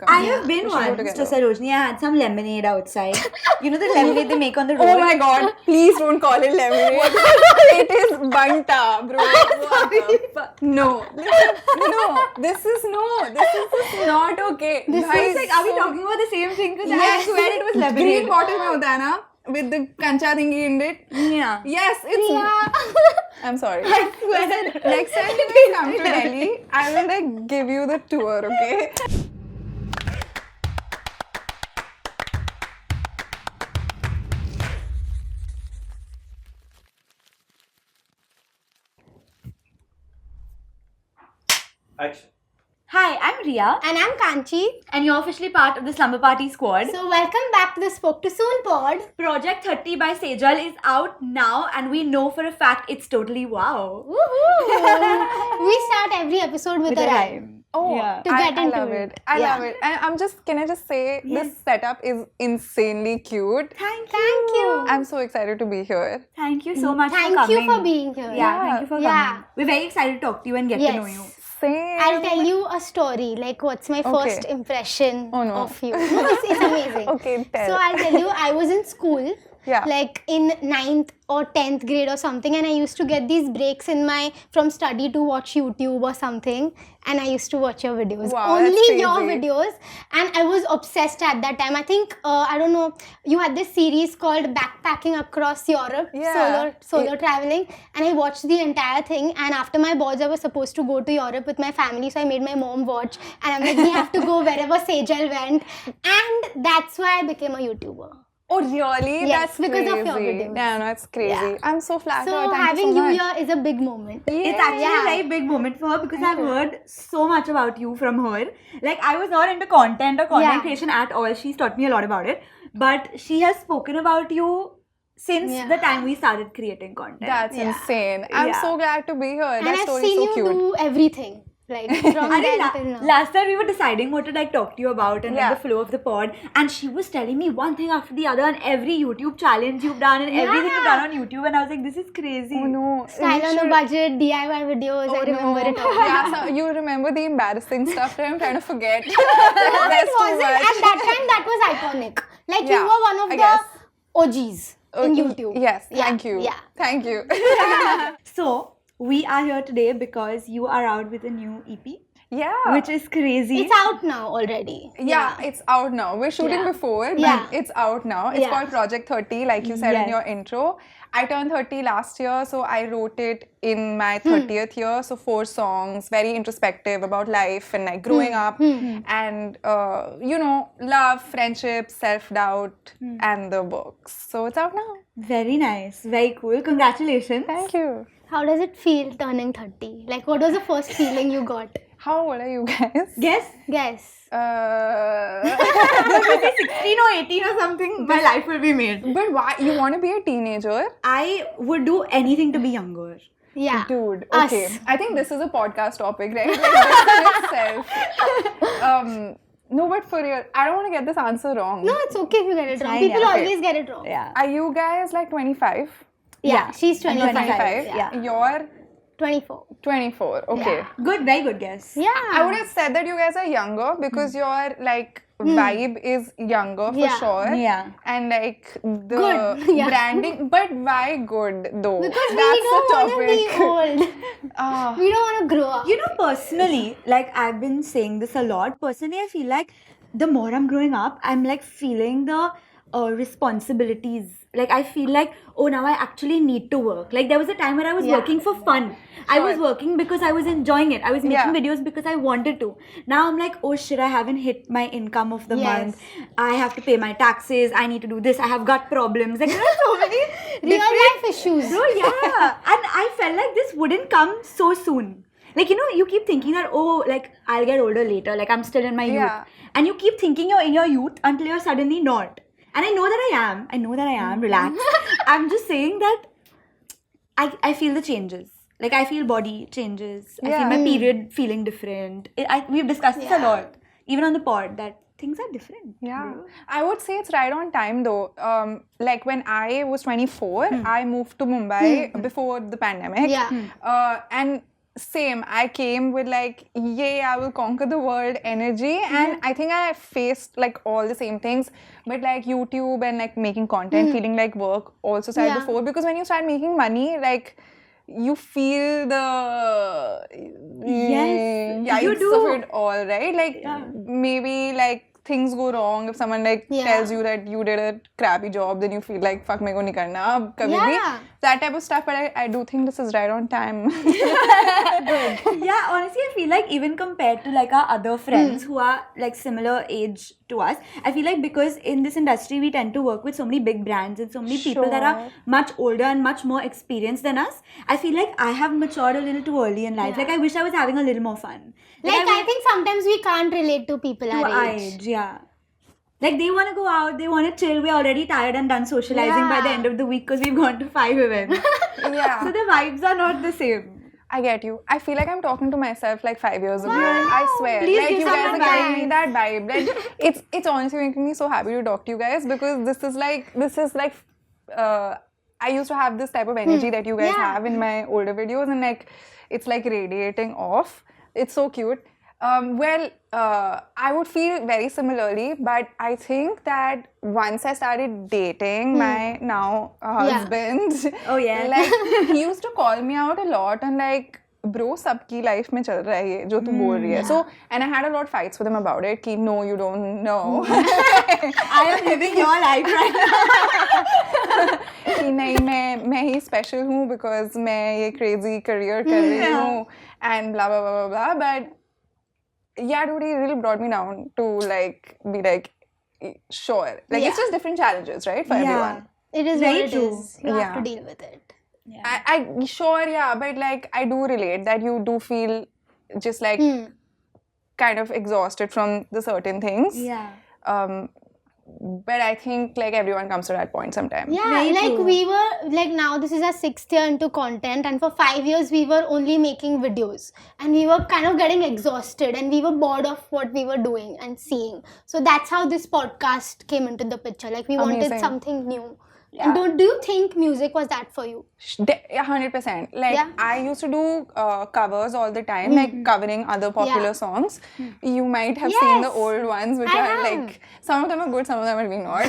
I have been once to Sarojini. I had some lemonade outside. You know the lemonade they make on the road? Oh my god, please don't call it lemonade. It is Banta, bro. No, this is just not okay. This is like, are we talking about the same thing? Because I swear it was lemonade. Green bottle mein hota hai na? With the kancha thingy in it. Yeah. Yes, it's. Yeah. I'm sorry. I swear that Next time you come to Delhi, I will like give you the tour, okay? Action. Hi, I'm Ria, And I'm Kanchi. and you're officially part of the Slumber Party squad. So welcome back to the Spoke to Soon pod. Project 30 by Sejal is out now, and we know for a fact it's totally wow. Woohoo! We start every episode with a rhyme. Oh, Yeah. To get I into love it. it. I love it. And can I just say, this setup is insanely cute. Thank you. I'm so excited to be here. Thank you so much for Thank coming. you for being here. Yeah, thank you for Yeah. coming. We're very excited to talk to you and get to know you. Same. I'll tell you a story, like what's my first impression Oh, no. of you. No, it's amazing. Okay, tell. So I'll tell you, I was in school, Yeah. like in 9th or 10th grade or something, and I used to get these breaks from study to watch YouTube or something, and I used to watch your videos. Wow, that's Only your crazy. videos, and I was obsessed at that time. I think, I don't know, you had this series called Backpacking Across Europe, Yeah. solo traveling, and I watched the entire thing, and after my boards, I was supposed to go to Europe with my family, so I made my mom watch, and I'm like, we have to go wherever Sejal went, and that's why I became a YouTuber. Oh, really? Yes, That's because of your crazy. videos. Yeah, no, it's crazy. Yeah. I'm so flattered. So Thank having you so you much. here is a big moment. It's actually a very big moment for her because I've heard so much about you from her. Like, I was not into content or content Yeah. creation at all. She's taught me a lot about it. But she has spoken about you since Yeah. the time we started creating content. That's insane. I'm Yeah. so glad to be here. And That I've story seen is so you cute. do everything. Like from I think then till now. last time we were deciding what to like talk to you about and Yeah. like the flow of the pod, and she was telling me one thing after the other on every YouTube challenge you've done and everything you've done on YouTube, and I was like, this is crazy. Oh no. Style We on a should- budget, DIY videos, I remember it all. Yeah, so you remember the embarrassing stuff that I'm trying to forget. No, That's it too wasn't. much. At that time, that was iconic. Like you Yeah, were one of I the guess. OGs in Okay, YouTube. Yes, Yeah, thank you. Yeah. Thank you. So we are here today because you are out with a new EP, Yeah. which is crazy. It's out now already. Yeah, it's out now. We're shooting Yeah. before, but Yeah. it's out now. It's Yeah. called Project 30, like you said in Yes. your intro. I turned 30 last year, so I wrote it in my 30th year. So 4 songs, very introspective about life and like growing up and, love, friendship, self-doubt, and the books. So it's out now. Very nice, very cool. Congratulations. Thank you. How does it feel turning 30? Like what was the first feeling you got? How old are you guys? Guess Guess. if you say 16 or 18 or something, my life will be made. But why? You want to be a teenager? I would do anything to be younger. Yeah. Dude, Us. okay. I think this is a podcast topic, right? Like this in itself. No, but for real, I don't want to get this answer wrong. No, it's okay if you get it wrong. fine, People yeah. always get it wrong. Yeah. Are you guys like 25? Yeah, she's 25. 25? Yeah. You're 24. 24. Okay. Yeah. Good, very good guess. Yeah. I would have said that you guys are younger because your like vibe is younger for Yeah. sure. Yeah. And like the Good. Yeah. branding. But why good though? Because That's we don't want to be the old. Ah. We don't want to grow up. You know, personally, like I've been saying this a lot. Personally, I feel like the more I'm growing up, I'm like feeling the responsibilities. Like I feel like, oh, now I actually need to work. Like there was a time where I was Yeah. working for fun. I was working because I was enjoying it. I was making Yeah. videos because I wanted to. Now I'm like, oh shit, I haven't hit my income of the Yes. month. I have to pay my taxes. I need to do this. I have gut problems. Like there are so many Real life issues. Bro, yeah. And I felt like this wouldn't come so soon. Like, you keep thinking that, oh, like, I'll get older later. Like, I'm still in my Yeah. youth. And you keep thinking you're in your youth until you're suddenly not. And I know that I am. Relax. I'm just saying that I feel the changes. Like, I feel body changes. I feel Yeah. my period feeling different. We've discussed this a lot. Even on the pod, that things are different. Yeah, I would say it's right on time though. Like when I was 24, I moved to Mumbai before the pandemic. Yeah. And Same. I came with like, yay, I will conquer the world energy. And I think I faced like all the same things. But like YouTube and like making content, feeling like work also started Yeah. before. Because when you start making money, like you feel the Yes, you yikes do. of it all, right? Like maybe like things go wrong if someone like Yeah. tells you that you did a crappy job, then you feel like fuck, मेरे को नहीं करना अब कभी भी. Yeah. That type of stuff. But I do think this is right on time. Yeah, honestly, I feel like even compared to like our other friends who are like similar age to us, I feel like because in this industry we tend to work with so many big brands and so many people that are Sure. much older and much more experienced than us, I feel like I have matured a little too early in life. Like I wish I was having a little more fun. Like I think sometimes we can't relate to people to our our age. age, yeah. Like they want to go out, they want to chill. We're already tired and done socializing by the Yeah. end of the week because we've gone to 5 events. Yeah. So the vibes are not the same. I get you. I feel like I'm talking to myself like 5 years ago. I swear. Please like give you some guys are giving me advice. that vibe. Like it's honestly making me so happy to talk to you guys because this is like I used to have this type of energy that you guys Yeah. have in my older videos and like it's like radiating off. It's so cute. I would feel very similarly, but I think that once I started dating my now husband, Oh, yeah. like he used to call me out a lot and like, bro, सबकी life में चल रहा है ये जो तू बोल रही है. So, and I had a lot of fights with him about it. कि no, you don't know. I am living your life right now. कि नहीं मैं ही special हूँ because मैं ये crazy career कर रही हूँ and blah blah blah blah blah. But yeah, dude, he really brought me down to like be like, sure. Like it's just different challenges, right, for everyone. It is Very what it true. is. You have Yeah. to deal with it. I sure, yeah, but like I do relate that you do feel just like kind of exhausted from the certain things. Yeah. But I think like everyone comes to that point sometime. Yeah, Very like true. we were like now this is our 6th year into content, and for 5 years we were only making videos, and we were kind of getting exhausted, and we were bored of what we were doing and seeing. So that's how this podcast came into the picture. Like we wanted Amazing. something new. Yeah. And do you think music was that for you? 100%. Like Yeah. I used to do covers all the time, like covering other popular Yeah. songs. You might have seen the Yes. old ones, which I are have. like some of them are good, some of them are being not.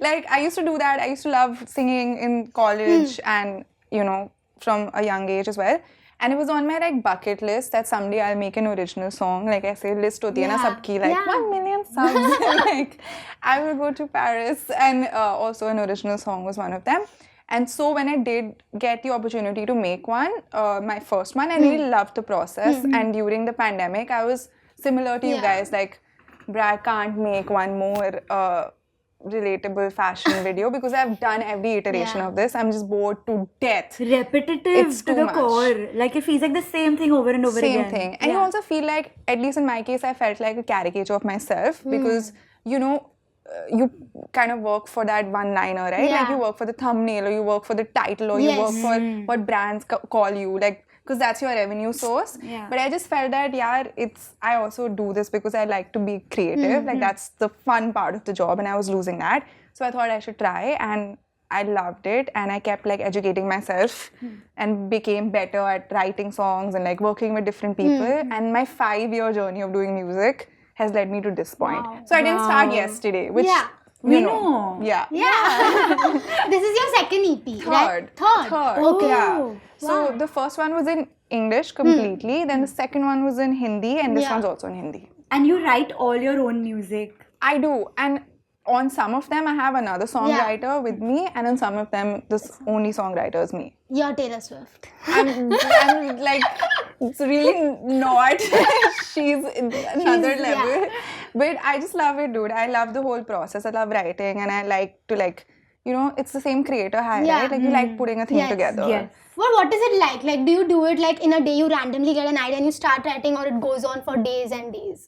Like I used to do that. I used to love singing in college and you know from a young age as well. And it was on my like bucket list that someday I'll make an original song. Like I say, list hoti hai na Yeah. sabki like Yeah. 1 million subs. Like I will go to Paris, and also an original song was one of them. And so when I did get the opportunity to make one, my first one, I really loved the process. And during the pandemic, I was similar to you Yeah. guys, like, bruh, I can't make one more relatable fashion video because I've done every iteration Yeah. of this. I'm just bored to death. Repetitive It's to too the much. core. Like it feels like the same thing over and over Same again. thing. And you also feel like, at least in my case, I felt like a caricature of myself because, you know, you kind of work for that one-liner, right? Yeah. Like you work for the thumbnail or you work for the title or you Yes. work for what brands call you, like, because that's your revenue source. Yeah. But I just felt that, yeah, I also do this because I like to be creative. Like that's the fun part of the job and I was losing that. So I thought I should try and I loved it and I kept like educating myself and became better at writing songs and like working with different people. And my 5-year journey of doing music has led me to this point. So I didn't start Wow. yesterday, which Yeah. you We know. know. Yeah. Yeah. This is your second EP, right? Third. Okay. Yeah. Wow. So the first one was in English completely. Then the second one was in Hindi, and this Yeah. one's also in Hindi. And you write all your own music. I do, and on some of them I have another songwriter with me, and on some of them this only songwriter is me. You're Taylor Swift. I'm like, it's really not. She's another level. But I just love it, dude. I love the whole process. I love writing, and I like to like, you know, it's the same creator high, Yeah. right? Like you like putting a thing Yes. together. Yes. Well, what is it like? Like, do you do it like in a day you randomly get an idea and you start writing, or it goes on for days and days?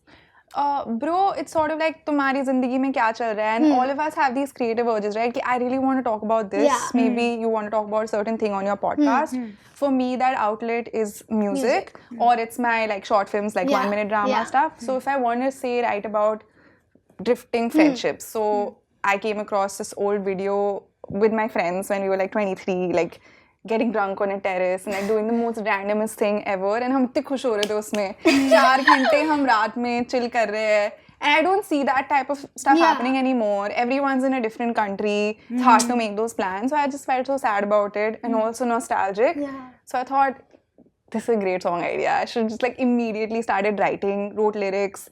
Bro, it's sort of like तुम्हारी जिंदगी में क्या चल रहा है, and all of us have these creative urges, right? कि I really want to talk about this. Yeah. Maybe you want to talk about a certain thing on your podcast. For me, that outlet is music, or it's my like short films, like Yeah. 1-minute drama Yeah. stuff. So if I want to say write about drifting friendships, so I came across this old video with my friends when we were like 23, like getting drunk on a terrace and like doing the most randomest thing ever. And हम इतने खुश हो रहे थे उसमें 4 घंटे हम रात में chill कर रहे हैं. And I don't see that type of stuff happening anymore. Everyone's in a different country. It's hard to make those plans. So I just felt so sad about it and also nostalgic. Yeah. So I thought, this is a great song idea. I should just like immediately started writing, wrote lyrics,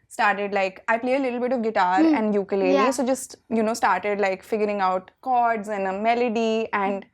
started like, I play a little bit of guitar and ukulele. Yeah. So just, you know, started like figuring out chords and a melody. And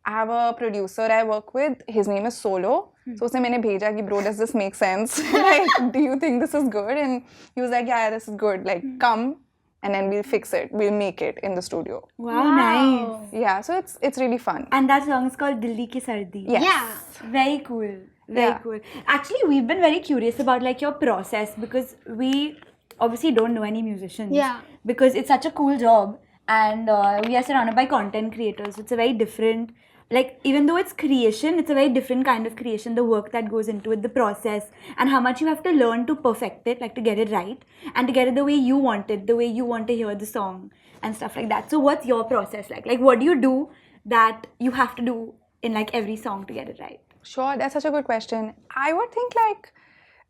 I have a producer I work with. His name is Solo. So उसे मैंने भेजा कि bro, does this make sense? Like, do you think this is good? And he was like, yeah, this is good. Like, come and then we'll fix it. We'll make it in the studio. Wow, nice. Yeah, so it's really fun. And that song is called Dilli Ki Sardi. Yes. Yeah. Very cool. Very cool. Actually, we've been very curious about like your process because we obviously don't know any musicians. Yeah. Because it's such a cool job and we are surrounded by content creators. It's a very different, like even though it's creation, it's a very different kind of creation, the work that goes into it, the process and how much you have to learn to perfect it, like to get it right and to get it the way you want it, the way you want to hear the song and stuff like that. So what's your process like? Like what do you do that you have to do in like every song to get it right? Sure, that's such a good question. I would think like,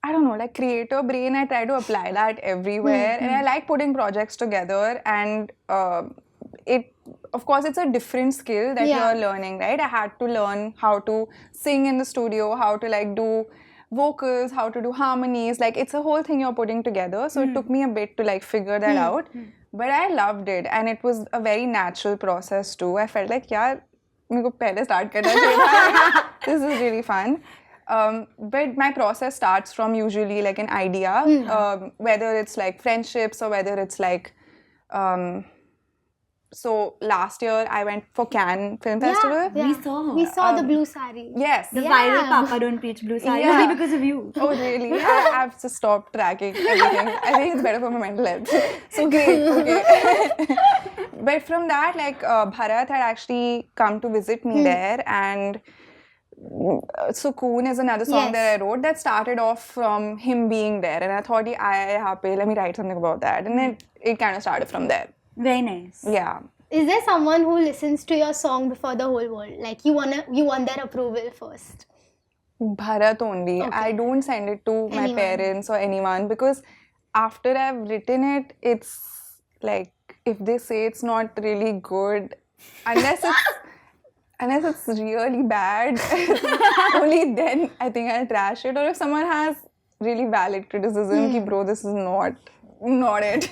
I don't know, like creator brain, I try to apply that everywhere. And I like putting projects together and of course, it's a different skill that you're learning, right? I had to learn how to sing in the studio, how to like do vocals, how to do harmonies. Like it's a whole thing you're putting together. So it took me a bit to like figure that out. But I loved it and it was a very natural process too. I felt like, yaar, मेरे को पहले start करना चाहिए था. This is really fun. But my process starts from usually like an idea, whether it's like friendships or whether it's like so last year I went for Cannes Film Festival. Yeah. We saw the blue sari. Yes. The viral Papa Don't Preach Blue Sari only because of you. Oh really? I've just stopped tracking everything. I think it's better for my mental health. So great. Okay. But from that, like Bharat had actually come to visit me there, and Sukoon is another song that I wrote that started off from him being there, and I thought, let me write something about that, and then it kind of started from there. Very nice. Yeah. Is there someone who listens to your song before the whole world? Like you want their approval first? Bharat only. Okay. I don't send it to my parents or anyone because after I've written it, it's like if they say it's not really good, unless it's really bad, only then I think I'll trash it. Or if someone has really valid criticism, ki bro, this is not it.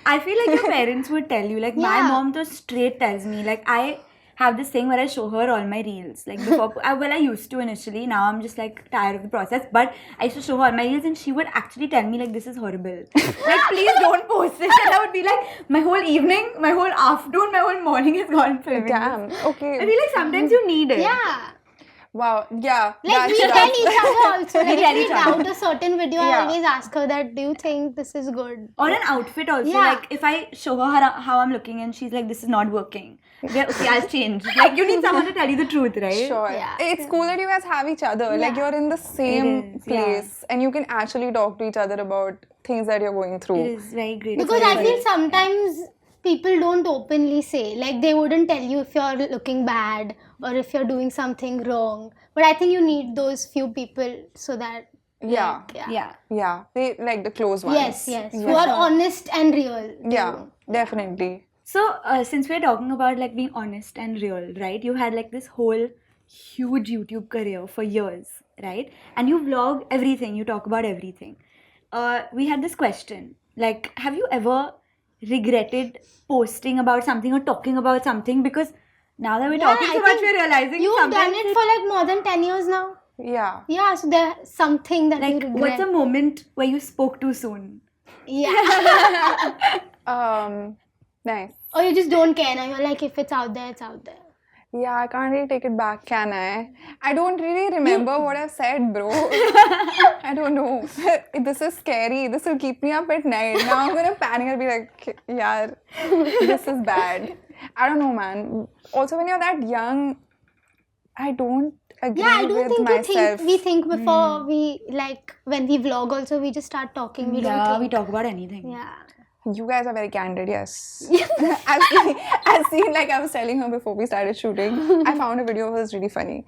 I feel like your parents would tell you. Like my mom just straight tells me. Like I have this thing where I show her all my reels. Like before, I used to initially. Now I'm just like tired of the process. But I used to show her all my reels, and she would actually tell me like, "This is horrible. Like please don't post this." And I would be like, my whole evening, my whole afternoon, my whole morning is gone filming. Damn. Okay. I feel like sometimes you need it. Yeah. Wow. Yeah. Like we tell each other also. Like if we each other. doubt a certain video, I always ask her that, do you think this is good? Or an outfit also. Yeah. Like if I show her how I'm looking and she's like, this is not working. Yeah, okay, I'll change. Like you need someone to tell you the truth, right? Sure. Yeah. It's cool that you guys have each other. Like you're in the same place and you can actually talk to each other about things that you're going through. It is very great. Because I feel sometimes people don't openly say, like they wouldn't tell you if you're looking bad or if you're doing something wrong. But I think you need those few people so that Yeah. They like the close ones. Yes. Who are honest and real. Yeah, definitely. So, since we're talking about like being honest and real, right? You had like this whole huge YouTube career for years, right? And you vlog everything, you talk about everything. We had this question, like, have you ever regretted posting about something or talking about something? Because now that we're talking so much, we're realizing you've done it for like more than 10 years now. Yeah. Yeah, so there's something that you like, regret. what's a moment where you spoke too soon? Yeah. Nice. Or you just don't care now. You're like, if it's out there, it's out there. Yeah, I can't really take it back, can I? I don't really remember what I've said, bro. I don't know. This is scary. This will keep me up at night. Now I'm gonna panic and be like, yeah, this is bad. I don't know, man. Also, when you're that young, I don't agree with myself. We think before we, like, when we vlog also, we just start talking. We don't think. We talk about anything. Yeah. You guys are very candid, yes. I've seen, like I was telling her before we started shooting, I found a video of hers really funny.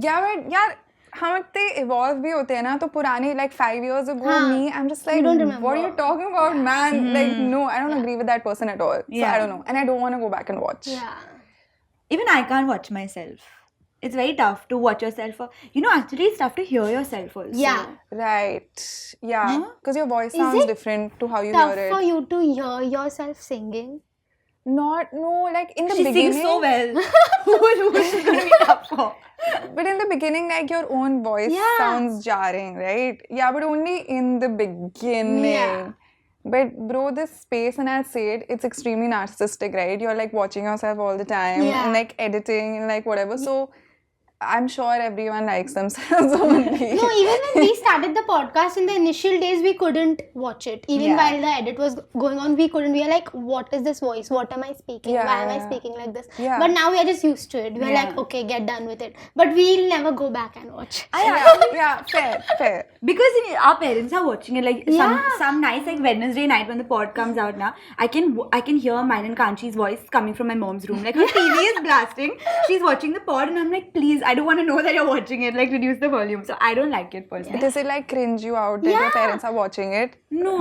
Yeah, but yeah, हम इतने evolve भी होते हैं ना, तो पुराने like 5 years ago me, I'm just like, don't remember. what are you talking about, man? Like, no, I don't agree with that person at all. So I don't know, and I don't want to go back and watch. Yeah. Even I can't watch myself. It's very tough to watch yourself. Actually, it's tough to hear yourself also. Yeah. Right. Yeah. Huh? Because your voice Is sounds it different to how you Tough hear for it. you to hear yourself singing. No, like in the She beginning. sings so well. Who is she going to be tough for? But in the beginning, like your own voice Yeah. sounds jarring, right? Yeah, but only in the beginning. Yeah. But bro, this space, and I'll say it, it's extremely narcissistic, right? You're like watching yourself all the time Yeah. and like editing and like whatever. So I'm sure everyone likes themselves only. No, even when we started the podcast in the initial days, we couldn't watch it. Even Yeah. while the edit was going on, we couldn't. We are like, what is this voice? What am I speaking? Yeah, Why am I yeah. speaking like this? Yeah. But now we are just used to it. We are Yeah. like, okay, get done with it. But we'll never go back and watch. Yeah, fair. Because our parents are watching it, like Yeah. some nights, like Wednesday night when the pod comes out now, I can hear mine and Kanchi's voice coming from my mom's room. Like her TV is blasting, she's watching the pod, and I'm like, please, I don't want to know that you're watching it. Like reduce the volume. So I don't like it personally. Does it like cringe you out that your Yeah. parents are watching it? No.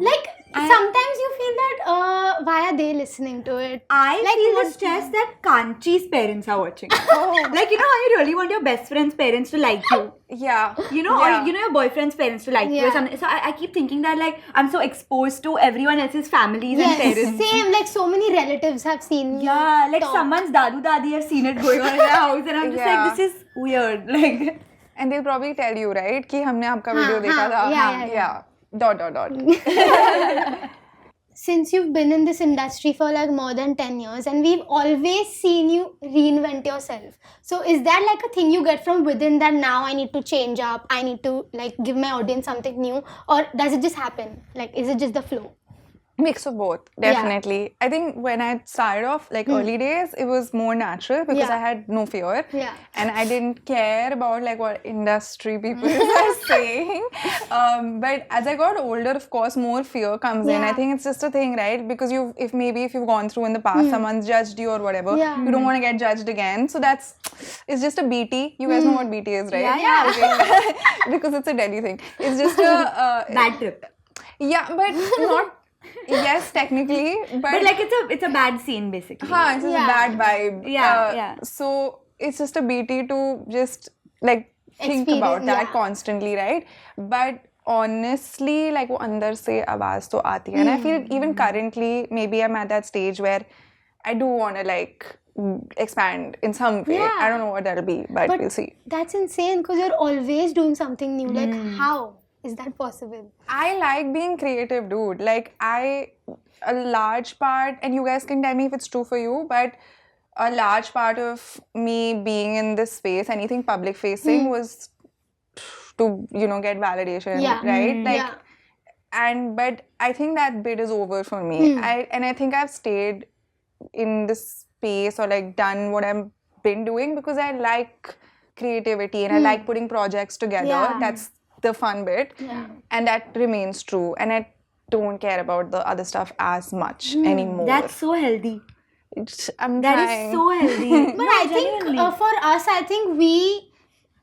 Like, sometimes you feel that, why are they listening to it? I Like, feel the what- stress that Kanchi's parents are watching. Like, you know how you really want your best friend's parents to like you? Yeah. You know, Yeah. or you know your boyfriend's parents to like you or Yeah. something. So I keep thinking that like I'm so exposed to everyone else's families and Yes, parents. same. Like, so many relatives have seen me Yeah, like talk. someone's dadu dadi have seen it going on in their house, and I'm just Yeah. like, this is weird. Like, And they'll probably tell you, right? कि हमने आपका हाँ, video देखा हाँ, था. yeah. Yeah. Dot. Since you've been in this industry for like more than 10 years and we've always seen you reinvent yourself. So is that like a thing you get from within that now I need to change up, I need to like give my audience something new, or does it just happen? Like, is it just the flow? Mix of both, definitely. I think when I started off, like early days, it was more natural because Yeah. I had no fear. Yeah. And I didn't care about like what industry people are saying. But as I got older, of course, more fear comes in. I Yeah. think it's just a thing, right? Because if you've gone through in the past, someone's judged you or whatever, Yeah. you don't want to get judged again. So it's just a BT. You guys know what BT is, right? Yeah. Okay. Because it's a Delhi thing. It's just a bad trip. yeah, but not. Yes, technically, But like it's a bad scene basically. it's just Yeah. a bad vibe. Yeah. So it's just a BT to just like think about Experience, that yeah. constantly, right? But honestly, like वो अंदर से आवाज तो आती है. And I feel even currently, maybe I'm at that stage where I do want to like expand in some way. Yeah. I don't know what that'll be, but we'll see. That's insane because you're always doing something new. Like, how is that possible? I like being creative, dude. Like a large part, and you guys can tell me if it's true for you, but a large part of me being in this space, anything public facing, was to, get validation, Yeah. right? Like, Yeah. but I think that bit is over for me. I think I've stayed in this space or like done what I've been doing because I like creativity and I like putting projects together. Yeah. That's the fun bit. Yeah. And that remains true. And I don't care about the other stuff as much anymore. That's so healthy. I'm That trying. is so healthy. But I think for us, I think we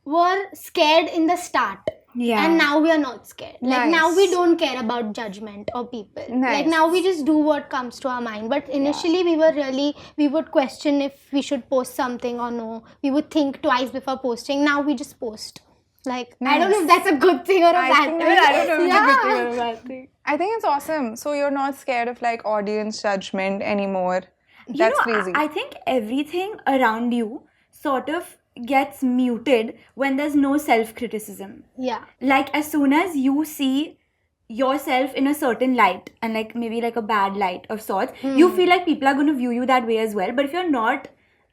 were scared in the start. Yeah. And now we are not scared. Like now Nice. we don't care about judgment or people. Like Nice. now we just do what comes to our mind. But initially we would question if we should post something or no. We would think twice before posting. Now we just post. Like I don't know if that's a good thing or a bad think thing. that- I don't know if it's a good thing Yeah. or a bad thing. I think it's awesome. So you're not scared of like audience judgment anymore. That's crazy. I think everything around you sort of gets muted when there's no self-criticism. Yeah. Like as soon as you see yourself in a certain light and like maybe like a bad light of sorts, you feel like people are going to view you that way as well. But if you're not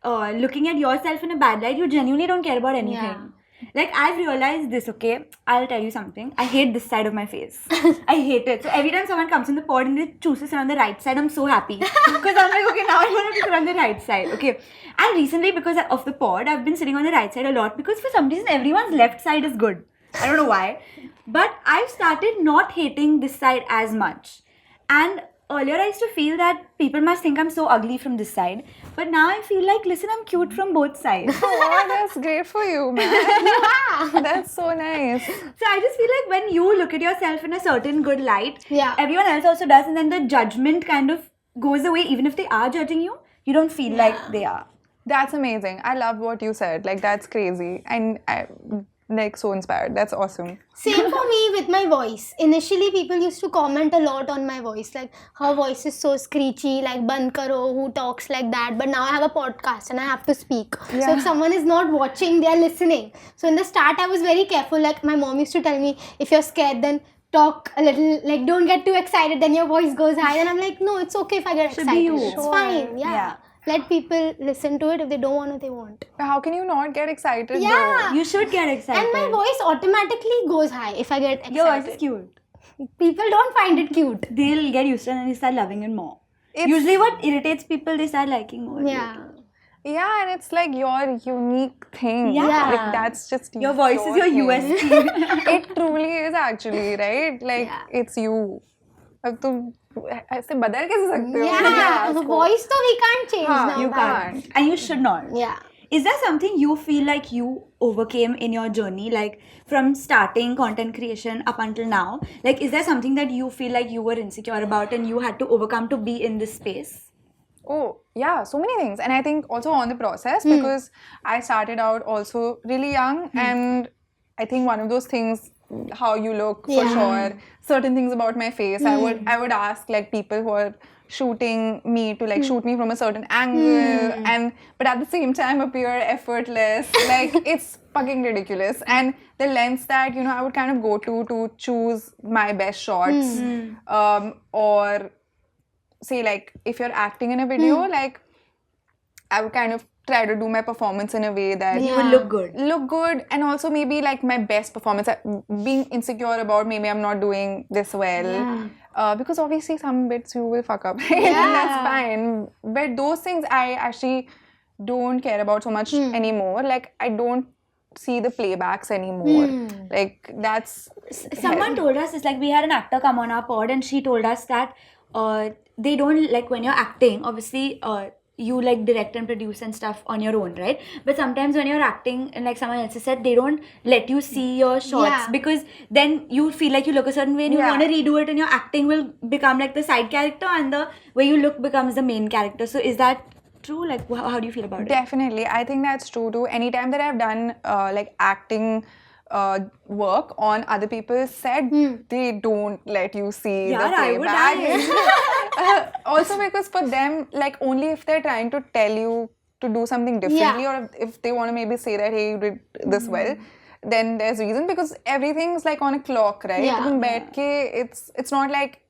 looking at yourself in a bad light, you genuinely don't care about anything. Yeah. Like I've realized this, okay? I'll tell you something. I hate this side of my face. I hate it. So every time someone comes in the pod and they choose to sit on the right side, I'm so happy. Because I'm like, okay, now I want to sit on the right side. Okay. And recently, because of the pod, I've been sitting on the right side a lot because for some reason everyone's left side is good. I don't know why. But I've started not hating this side as much. And earlier I used to feel that people must think I'm so ugly from this side. But now I feel like, listen, I'm cute from both sides. Oh, that's great for you, man. That's so nice. So I just feel like when you look at yourself in a certain good light, Yeah. everyone else also does, and then the judgment kind of goes away. Even if they are judging you, you don't feel like they are. That's amazing. I love what you said. Like, that's crazy. And I'm like so inspired. That's awesome. Same for me with my voice. Initially, people used to comment a lot on my voice, like her voice is so screechy, like Band Karo, who talks like that. But now I have a podcast and I have to speak. So Yeah. if someone is not watching, they are listening. So in the start, I was very careful. Like my mom used to tell me, if you're scared, then talk a little. Like don't get too excited, then your voice goes high. And I'm like, no, it's okay if I get Should excited. be you. It's Sure. fine. Yeah. Yeah. Let people listen to it. If they don't want to, they won't. How can you not get excited? Yeah. You should get excited. And my voice automatically goes high if I get excited. Your voice is cute. People don't find it cute. They'll get used to it and they start loving it more. It's- Usually what irritates people, they start liking more. Yeah. Yeah, and it's like your unique thing. Yeah. Like, that's just Your voice is your thing. USP. It truly is actually, right? Like, Yeah. it's you. अब तुम ऐसे बदल कैसे सकते हो? Yeah. Voice though we can't change हाँ, now. You but- can't. And you should not. Yeah. Is there something you feel like you overcame in your journey, like from starting content creation up until now? Like, is there something that you feel like you were insecure about and you had to overcome to be in this space? Oh, yeah, so many things. And I think also on the process, because I started out also really young, and I think one of those things, how you look for Yeah. sure, certain things about my face, I would ask like people who are shooting me to like shoot me from a certain angle, and but at the same time appear effortless. Like it's fucking ridiculous. And the lens that I would kind of go to choose my best shots, or say like if you're acting in a video, like I would kind of try to do my performance in a way that You will look good. and also maybe like my best performance, being insecure about maybe I'm not doing this well, because obviously some bits you will fuck up, right? And that's fine, but those things I actually don't care about so much anymore. Like I don't see the playbacks anymore. Like that's Someone told us, it's like we had an actor come on our pod and she told us that they don't, like when you're acting, obviously you like direct and produce and stuff on your own, right? But sometimes when you're acting and like someone else has said, they don't let you see your shots Yeah. because then you feel like you look a certain way and you Yeah. want to redo it, and your acting will become like the side character and the way you look becomes the main character. So is that true? Like how do you feel about it? Definitely, I think that's true too. Anytime that I've done like acting work on other people's set, they don't let you see Yeah, the I would playback. Also because for them, like only if they're trying to tell you to do something differently, or if they want to maybe say that, hey, you did this well, then there's reason, because everything's like on a clock, right? Yeah. तुम बैठ के, it's not like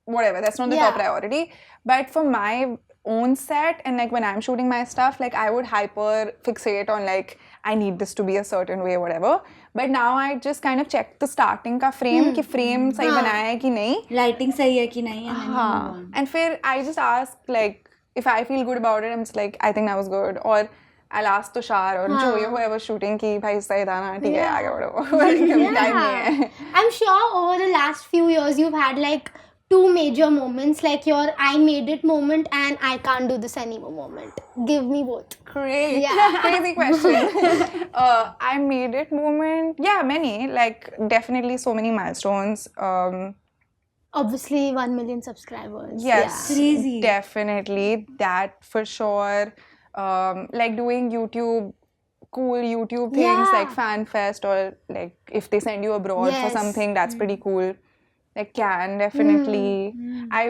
whatever, that's not the top priority. But for my own set and like when I'm shooting my stuff, like I would hyper fixate on like I need this to be a certain way, whatever. But now I just kind of check the starting का frame कि frame सही बनाया है कि नहीं. Lighting sahi hai ki nahi, and then you move हाँ. on. And फिर I just ask like if I feel good about it, I'm just like I think that was good, or I'll ask Tushar or Joey, whoever shooting कि भाई सही था ना, ठीक है आगे बढ़ो. Time नहीं है. I'm sure over the last few years you've had like two major moments, like your I made it moment and I can't do this anymore moment. Give me both. Great. Yeah. Crazy question. I made it moment. Yeah, many. Like definitely so many milestones. Obviously 1 million subscribers. Yes. Crazy. Definitely. That for sure. Like doing YouTube, cool YouTube things Yeah. like FanFest, or like if they send you abroad for Yes. something, that's pretty cool. Like Can, definitely. I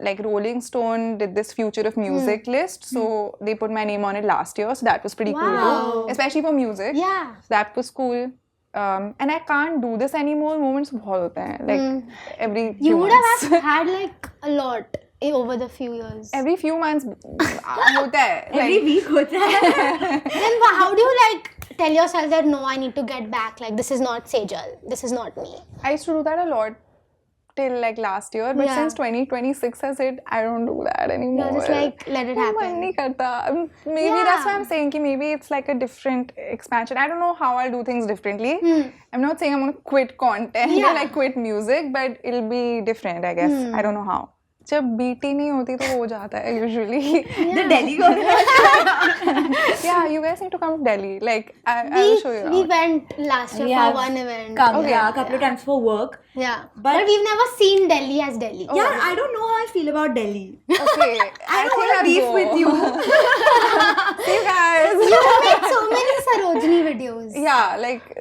like Rolling Stone did this Future of Music list, so they put my name on it last year, so that was pretty cool Wow. too, especially for music. Yeah. So that was cool. And I can't do this anymore. Moments बहुत होते हैं, like every few You would months. have had like a lot over the few years. Every few months होता है. Every week hota hai. Then how do you like tell yourself that no, I need to get back, like this is not Sejal, this is not me? I used to do that a lot. till like last year, but Yeah. since 2026 has hit, I don't do that anymore. You're just like, let it मन happen. नहीं करता. Maybe that's why I'm saying कि maybe it's like a different expansion. I don't know how I'll do things differently. I'm not saying I'm gonna quit content or like quit music, but it'll be different, I guess. I don't know how. जब BT नहीं होती तो हो जाता है usually. The Delhi girl. Yeah, you guys need to come to Delhi. Like I will show you We around. went last year We for have one event. Come, Okay. yeah, a couple of times for work. Yeah. But- But we've never seen Delhi as Delhi. Yeah, I don't know how I feel about Delhi. Okay, I don't want to I'll beef go. with you. See you guys. You made so many Sarojini videos. Yeah, like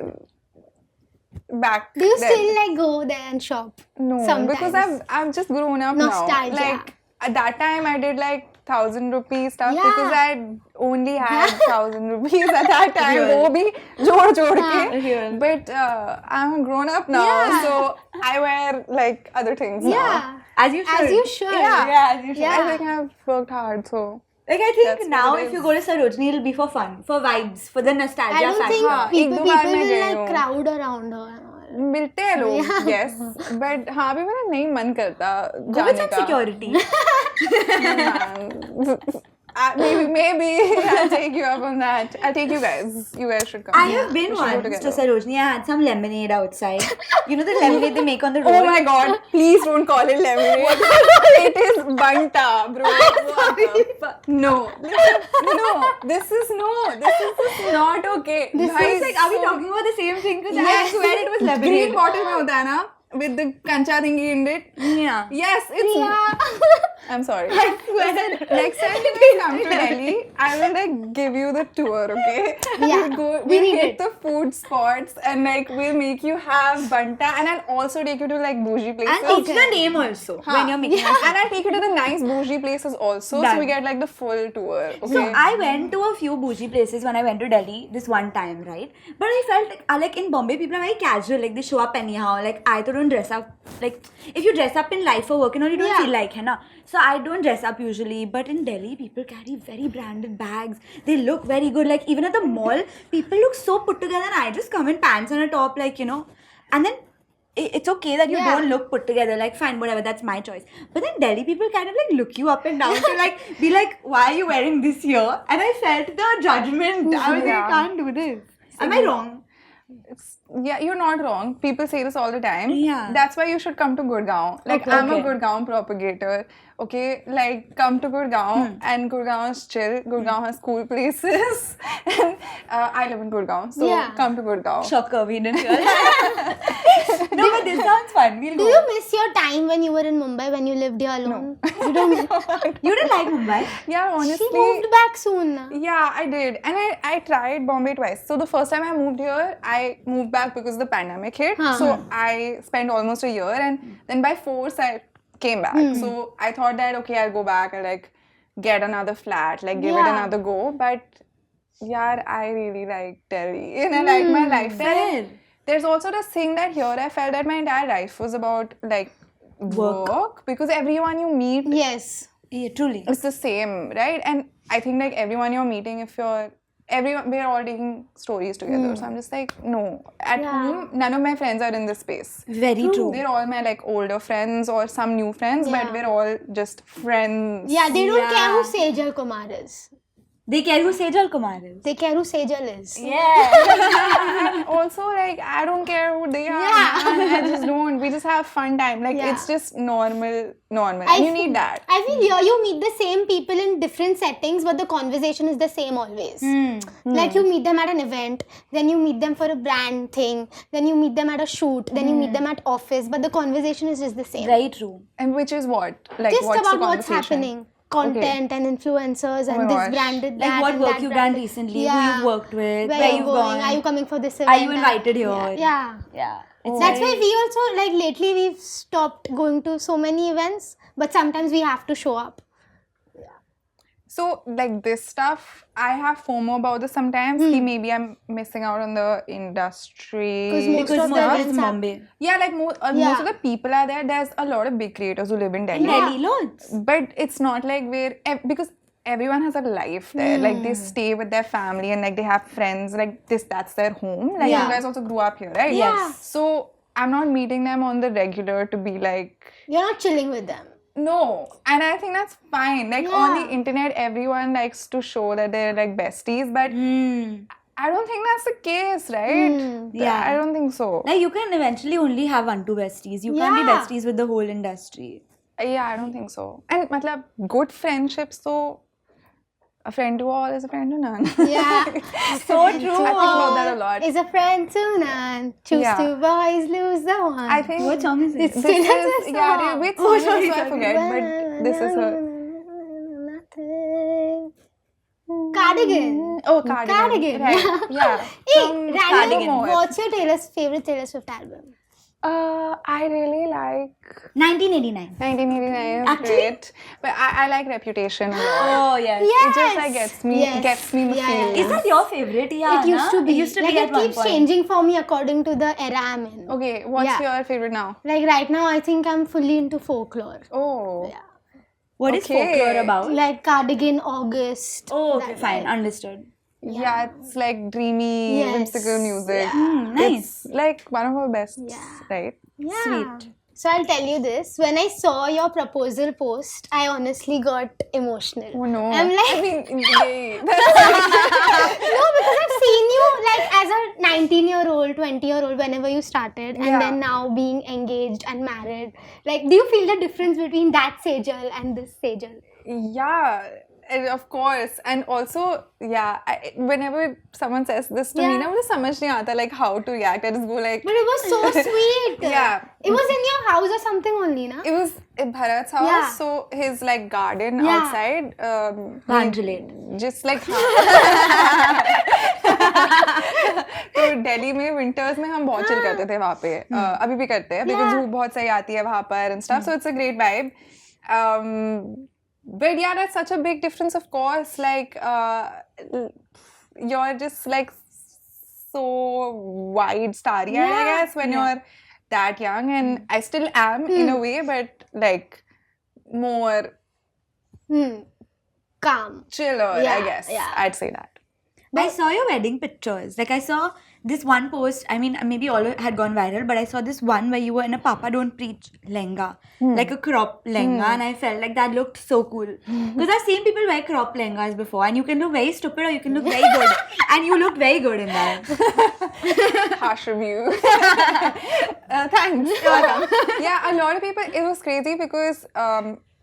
back. Do you then. still like go there and shop? No, sometimes? because I've just grown up Nostalgia. now. Like at that time, I did like 1,000 rupee stuff Yeah. because I only had 1,000 rupees at that time. Real. वो भी जोड़ के. Real. But I'm grown up now, Yeah. so I wear like other things now. Yeah. As you should. As you should. Yeah. As you should. Yeah. I think I've worked hard, so. Like I think That's what now it if you is. go to Sarojini, it'll be for fun, for vibes, for the nostalgia I don't factor. think हाँ, people, एक दो बार people मैं will गई like हूँ. crowd around her and all. मिलते हैं लोग, yes, but हाँ भी मेरा नहीं मन करता Go with जाने some का. security. Maybe I'll take you up on that. I'll take you guys. You guys should come. I have been We should go once to together. Sarojini. I had some lemonade outside. You know the lemonade they make on the road? Oh my god, please don't call it lemonade. It is banta, bro. No. No. This is just not okay. This Guys, is like, are we so- talking about the same thing? Because I Yes. swear it was Green lemonade. bottle में होता है ना? With the kancha thingy in it. Yeah. Yes, it's. I'm sorry. I swear. Next time you guys come to Delhi, I will like give you the tour, okay? Yeah, we We'll need hit it. the food spots and like we'll make you have banta and I'll also take you to like bougie places. And teach the name also when you're making us. And I'll take you to the nice bougie places also, so Done. we get like the full tour. Okay? So I went to a few bougie places when I went to Delhi this one time, right? But I felt like in Bombay people are very casual, like they show up anyhow. Like I don't dress up. Like if you dress up in life for work, you know, you don't Yeah. feel like, है ना? So I don't dress up usually. But in Delhi, people carry very branded bags. They look very good. Like even at the mall, people look so put together. And I just come in pants and a top, like you know, and then. It's okay that you Yeah. don't look put together, like fine, whatever, that's my choice. But then Delhi people kind of like look you up and down to like be like, why are you wearing this here? And I felt the judgment. I was like, Yeah. I can't do this. Am I wrong? Yeah, you're not wrong. People say this all the time. Yeah. That's why you should come to Gurgaon. Like, Okay, I'm okay. a Gurgaon propagator. Okay, like, come to Gurgaon and Gurgaon is chill. Gurgaon has cool places. And I live in Gurgaon, so Yeah. come to Gurgaon. Shocker, we didn't hear that. No, but this sounds fun. We'll Do go. you miss your time when you were in Mumbai when you lived here alone? You don't miss. You didn't like Mumbai? Yeah, honestly. She moved back soon. Yeah, I did. And I tried Bombay twice. So the first time I moved here, I moved back because the pandemic hit. Huh. So I spent almost a year and then by force I came back. So I thought that, okay, I'll go back, I'll like get another flat, like give it Yeah. another go. But yeah, I really like Delhi and I like my life there. Fair. There's also this thing that here I felt that my entire life was about like work because everyone you meet Yes. Yeah, truly. it's the same, right? And I think like everyone you're meeting, if you're everyone, we're all taking stories together. So I'm just like, no. At Yeah. home, none of my friends are in this space. Very true. They're all my like older friends or some new friends, Yeah. but we're all just friends. Yeah, they don't care who Yeah. Sejal Kumar is. They care who Sejal Kumar is. They care who Sejal is. Yeah. And also like I don't care who they are. Yeah. Man. I just don't. We just have fun time. Like Yeah. it's just normal. And you feel- need that. I feel here you meet the same people in different settings, but the conversation is the same always. Like you meet them at an event, then you meet them for a brand thing, then you meet them at a shoot, then you meet them at office, but the conversation is just the same. Very true. And which is what? Like Just what's about the what's conversation? happening. Content and influencers and my this gosh. branded that Like what and work that you've branded. done recently, Yeah. who you've worked with, Where where you're you've going, gone. are you coming for this Are event? you invited here? Yeah. Yeah. It's That's very- why we also, like lately we've stopped going to so many events, but sometimes we have to show up. So, like this stuff, I have FOMO about this sometimes. Ki maybe I'm missing out on the industry. Most because of the most of events it's are- Mumbai. Yeah, like most Yeah. of the people are there. There's a lot of big creators who live in Delhi. In Delhi, loads. But it's not like because everyone has a life there. Like they stay with their family and like they have friends. Like that's their home. Like Yeah. you guys also grew up here, right? Yeah. So I'm not meeting them on the regular to be like, You're not chilling with them. no. And I think that's fine. Like on the Yeah. internet, everyone likes to show that they're like besties, but I don't think that's the case, right? Yeah. I don't think so. Like you can eventually only have 1-2 besties. You can't be Yeah. besties with the whole industry. Yeah, I don't think so. And matlab, good friendships, so a friend to all is a friend to none. Yeah. So I think about that a lot. Is a friend to none. Choose Yeah. 2 boys, lose the one. I think What song is it? this Still is, has a yeah, song. which Oh, song sorry, is it? I sorry. forget, but this is her. Nothing. Cardigan. Oh, Cardigan. Cardigan. Right. Yeah. Hey, From random, Cardigan. what's your favorite Taylor Swift album? I really like 1989. 1989 is Actually? great, but I like Reputation a lot. Oh yes. Yes. It just like gets me in the Yeah. feels. Is that your favorite? Yeah. It used to be. It used to like be it at one keeps point. changing for me according to the era I'm in. Okay, what's Yeah. your favorite now? Like right now, I think I'm fully into folklore. Oh, Yeah. What is Okay. folklore about? Like Cardigan, August. Oh, okay, that fine, vibe. understood. yeah, it's like dreamy, Yes. whimsical music. Nice. It's like one of our best, Yeah. right? Yeah. Sweet. So I'll tell you this. When I saw your proposal post, I honestly got emotional. Oh no. I'm like, I mean, yay. no, because I've seen you like as a 19-year-old, 20-year-old, whenever you started, and Yeah. then now being engaged and married. Like, do you feel the difference between that Sejal and this Sejal? Yeah, and of course. And also, yeah, whenever someone says this to me, Yeah. ना मुझे समझ नहीं आता like how to react. I just go like, But it was so sweet. Yeah. It was in your house or something only, na? it was in Bharat's house, Yeah. so his like garden Yeah. outside. Can't relate. Just like तो दिल्ली में winters में हम बहुत chill करते थे वहाँ पे अभी भी करते हैं बिकॉज Yeah. धूप बहुत सही आती है वहाँ पर and stuff so it's a great vibe but yeah, that's such a big difference, of course. Like, you're just like so wide starry eyed, I Yeah. guess, when you're that young. And I still am in a way, but like more Calm. chiller, I Yeah, guess. yeah. I'd say that. I saw your wedding pictures. Like I saw this one post. I mean, maybe all had gone viral, but I saw this one where you were in a Papa Don't Preach lehenga, like a crop lehenga, and I felt like that looked so cool. Because I've seen people wear crop lehengas before, and you can look very stupid or you can look very good, and you looked very good in that. Harsh review. Thanks. You're welcome. Yeah, a lot of people, it was crazy because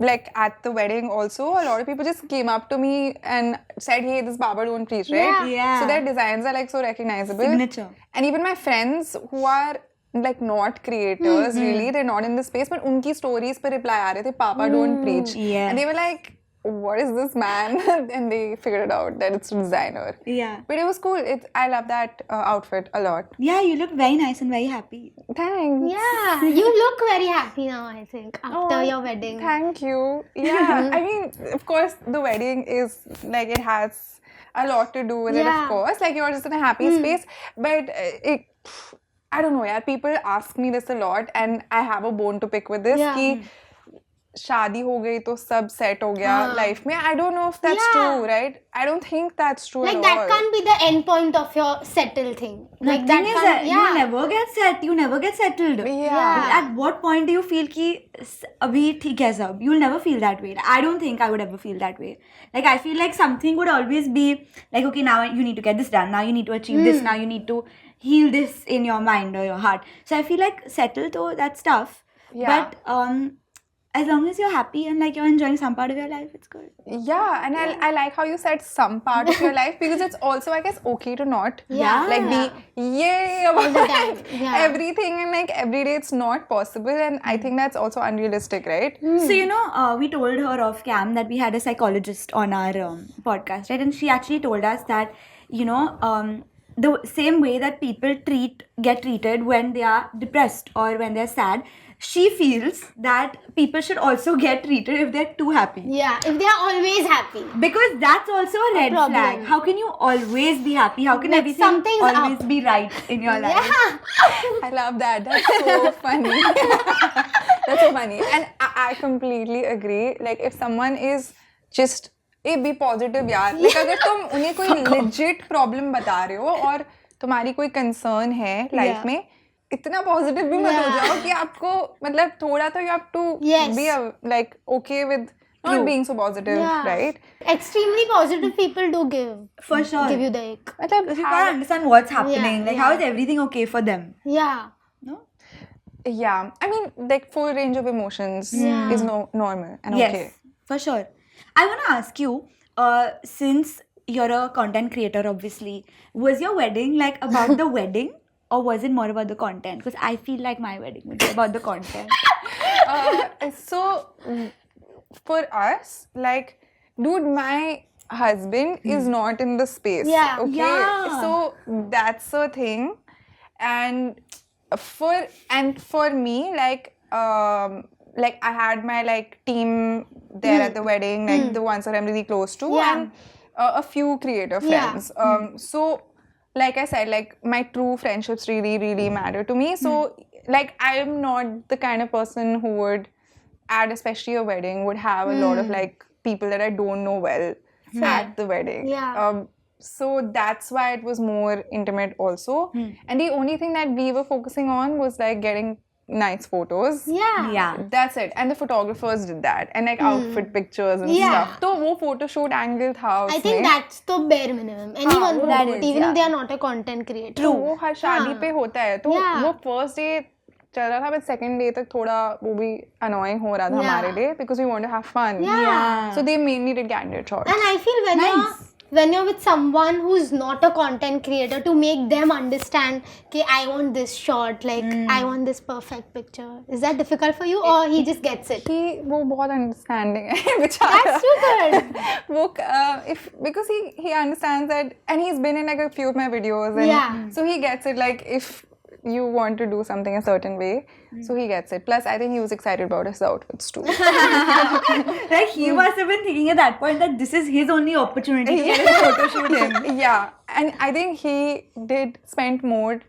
like at the wedding also, a lot of people just came up to me and said, hey, this Baba Don't Preach, right? Yeah. So their designs are like so recognizable. Signature. And even my friends who are like not creators really, they're not in the space, but unki stories pe reply aa rahe the, Papa Don't Preach. Yeah. And they were like, what is this man? And they figured it out that it's a designer. Yeah. But it was cool. I love that outfit a lot. Yeah, you look very nice and very happy. Thanks. Yeah. You look very happy now, I think, after Oh, your wedding. Thank you. Yeah. I mean, of course, the wedding is like it has a lot to do with it, Yeah. of course. Like you're just in a happy space. But I don't know, yeah. People ask me this a lot, and I have a bone to pick with this. Yeah. कि शादी हो गई तो सब set हो गया life में. I don't know if that's Yeah. true, right? I don't think that's true Like at that all. can't be the end point of your settle thing. Like Nothing that is can't, that yeah. you never get set. You never get settled. Yeah. At what point do you feel कि अभी ठीक है सब? You'll never feel that way. I don't think I would ever feel that way. Like I feel like something would always be like, okay, now you need to get this done. Now you need to achieve this. Now you need to heal this in your mind or your heart. So I feel like settle though, that's tough. Yeah. But as long as you're happy and like you're enjoying some part of your life, it's good. Yeah, and I like how you said some part of your life because it's also, I guess, okay to not Yeah. like be yay about the time. Yeah. everything and like every day it's not possible, and I think that's also unrealistic, right? So, you know, we told her off cam that we had a psychologist on our podcast, right? And she actually told us that, you know, the same way that people get treated when they are depressed or when they're sad, she feels that people should also get treated if they're too happy. Yeah, if they are always happy. Because that's also a red problem. flag. How can you always be happy? How can Like everything something's always up. be right in your life? Yeah. I love that. That's so funny. That's so funny, and I completely agree. Like if someone is just be positive, यार. Like अगर तुम उन्हें कोई legit problem बता रहे हो और तुम्हारी कोई concern है life में, इतना पॉजिटिव भी मत हो Yeah. जाओ कि आपको मतलब थोड़ा तो you have to Yes. be like okay with not being so positive, Yeah. right? Extremely positive people do give For sure. give you the ick. मतलब Because you can't understand what's happening. Yeah, Like, yeah. how is everything okay for them? Yeah. No? yeah, I mean like full range of emotions Yeah. is normal and Yes, okay. for sure. I want to ask you, since you're a content creator, obviously, was your wedding like about the wedding, or was it more about the content? Because I feel like my wedding would be about the content. So for us, like, dude, my husband is not in the space. Yeah. Okay. Yeah. So that's a thing, and for me, like I had my like team there at the wedding, like the ones that I'm really close to, Yeah. and a few creator Yeah. friends. So like I said, like my true friendships really matter to me. So like I am not the kind of person who would at especially a wedding would have a lot of like people that I don't know well at the wedding. Yeah. So that's why it was more intimate also. And the only thing that we were focusing on was like getting nice photos. Yeah. Yeah. That's it. And the photographers did that. And like outfit pictures and Yeah. stuff. So वो photo shoot angle था I उसमें. think that's the bare minimum. Anyone would that do it, is, even yeah. if they are not a content creator. तो वो हर शादी पे होता है. तो Yeah. वो first day चल रहा था, but second day तक थोड़ा वो भी annoying हो रहा था Yeah. हमारे लिए because we want to have fun. Yeah. So they mainly did candid shots. And I feel when you're with someone who's not a content creator, to make them understand कि I want this shot, like I want this perfect picture. Is that difficult for you, or he just gets it? वो बहुत understanding है बेचारा. That's too good. वो because he understands that, and he's been in like a few of my videos, and Yeah. so he gets it. Like if you want to do something a certain way, so he gets it. Plus, I think he was excited about his outfits too. Like, he must have been thinking at that point that this is his only opportunity to get a photo shoot in. Yeah, and I think he did spend more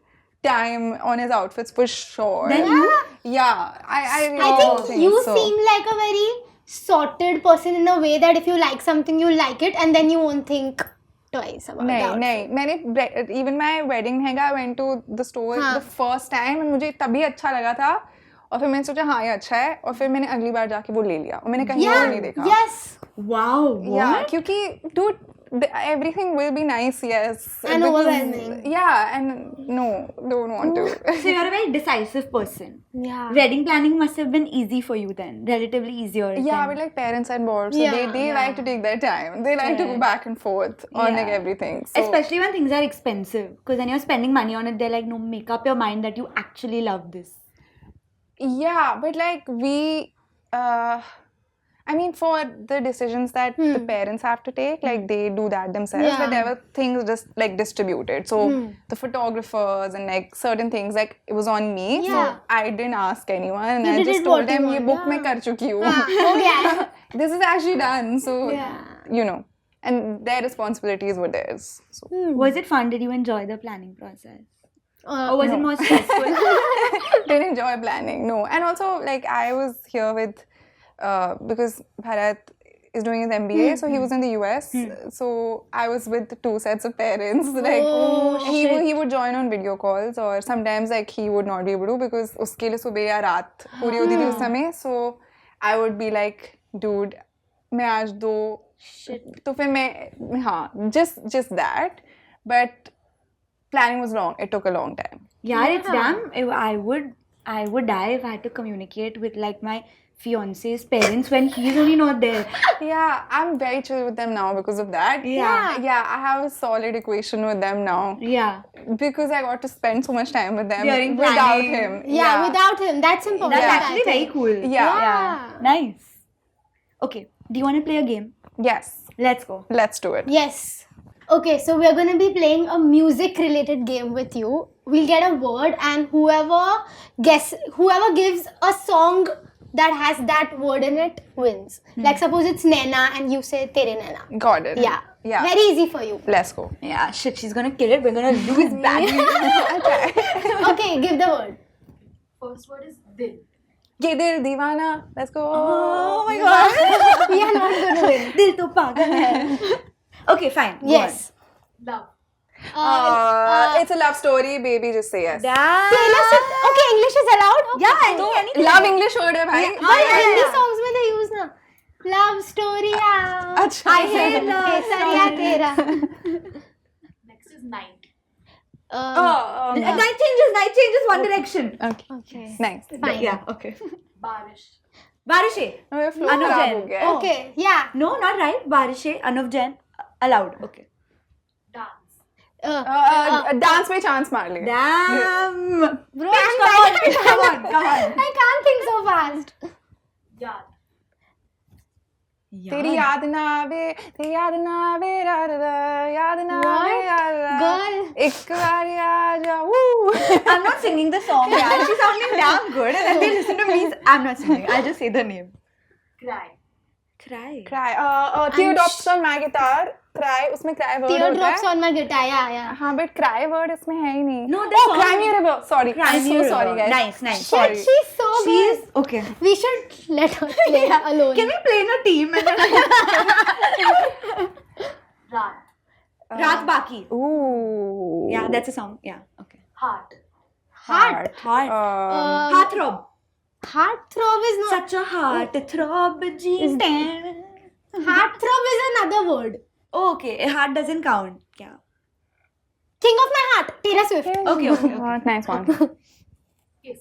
time on his outfits for sure. Then you? Yeah, I really I think you so. seem like a very sorted person in a way that if you like something, you like it, and then you won't think twice about नहीं it. नहीं मैंने even my wedding lehenga I went to the store हाँ. the first time and मुझे तभी अच्छा लगा था और फिर मैंने सोचा हाँ ये अच्छा है और फिर मैंने अगली बार जाके वो ले लिया और मैंने कहीं और नहीं देखा Yes. Wow, what? yeah क्योंकि dude everything will be nice yes And because- overwhelming. yeah and no don't want to So you're a very decisive person. Yeah. Wedding planning must have been easy for you then, relatively easier. yeah than- but like parents are involved so Yeah, they like to take their time they like to go back and forth on like Yeah. everything so Especially when things are expensive, because when you're spending money on it, they're like, no, make up your mind that you actually love this. yeah but like we I mean, for the decisions that the parents have to take, like they do that themselves. Yeah. But there were things just like distributed. So the photographers and like certain things, like it was on me. Yeah. So I didn't ask anyone, and You I did just it told what you them, "ये want, book yeah. मैं कर चुकी हूँ. हो गया है. This is actually done." So Yeah. you know, and their responsibilities were theirs. So Was it fun? Did you enjoy the planning process? Or was no. it more stressful? didn't enjoy planning. No, and also like I was here with because Bharat is doing his MBA, so he was in the US. So I was with two sets of parents. Like he would join on video calls, or sometimes like he would not be able to because उसके लिए सुबह या रात पूरी होती थी उस समय. So I would be like, dude, मैं आज दो तो फिर मैं हाँ just that, but planning was long. It took a long time. Yeah, it's damn. I would die if I had to communicate with like my fiance's parents when he's only not there. Yeah, I'm very chill with them now because of that. Yeah. Yeah, I have a solid equation with them now Yeah. because I got to spend so much time with them During without planning. him. Yeah, without him. That's important. That's I actually very think. cool. Yeah. Nice. Okay. Do you want to play a game? Yes, Let's go. let's do it. Yes. Okay, so we're going to be playing a music related game with you. We'll get a word, and whoever gives a song that has that word in it wins. Like suppose it's Naina and you say Tere Naina. Got it. Yeah. Yeah. Very easy for you. Let's go. Yeah, shit, she's gonna kill it. We're gonna lose badly. Okay, give the word. First word is dil. Ye dil deewana. Let's go. Oh my god. We are not going to win. Dil to pagal hai. Okay, fine. Go Yes. on. Love. It's a love story, baby. Just say yes. Taylor Swift. Okay, English is allowed. Okay. Yeah, any. Love English word है भाई. But Hindi songs में they use ना. Love story अच्छा. I hate love. केसरिया तेरा. Next is night. Night changes One Direction. Okay. Nice. Fine. Yeah, okay. Barish. Barishe. मेरा flow Anuv खराब Jain. हो गया है. Okay. Yeah. No, not right. Barishe, Anuv Jain. Allowed. Okay. Dance. Dance में chance मार ले. Damn. Bro, Come on. I can't think so fast. Yaad. तेरी याद ना आवे, तेरी याद ना आवे, याद ना आवे, What? Girl. एक बार आ जा. Woo. I'm not singing the song. Yeah, she's sounding damn good. And then they listen to me. I'm not singing. I'll just say the name. Cry. Cry. Cry. Teardrops on my guitar. Cry. उसमें cry word होता Teardrops है. on my guitar. Yeah. हाँ, but cry word इसमें है ही नहीं. No, that's Oh, Cry Me a River. Sorry. Cry I'm Me so a sorry, River. guys. Nice. Sorry. Shit, she's so She's good. okay. We should let her play alone. Can we play in a team? Raat. Raat Baki. Ooh. Yeah, that's a song. Yeah, okay. Heart. Heart. Heart. Heartthrob. Heartthrob is not. Such a heart throb. Heartthrob is another word. Oh, okay. Heart doesn't count. Yeah. King of my heart. Taylor Swift. Okay. Nice one. Kiss.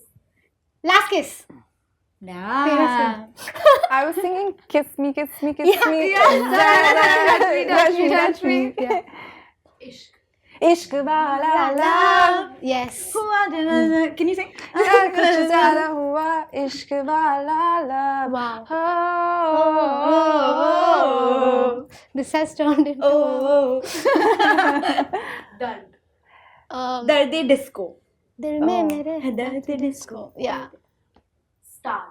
Last kiss. Yeah. I was singing Kiss Me, Kiss Me, Kiss Me. Touch me. Yeah. Ishq. Ishq wala love. Yes. Can you sing? कुछ ज़्यादा हुआ इश्क वाला love. Wow. Oh. This has turned into. Oh. Dard. Darde Disco. दिल में मेरे Darde Disco. Yeah. Star.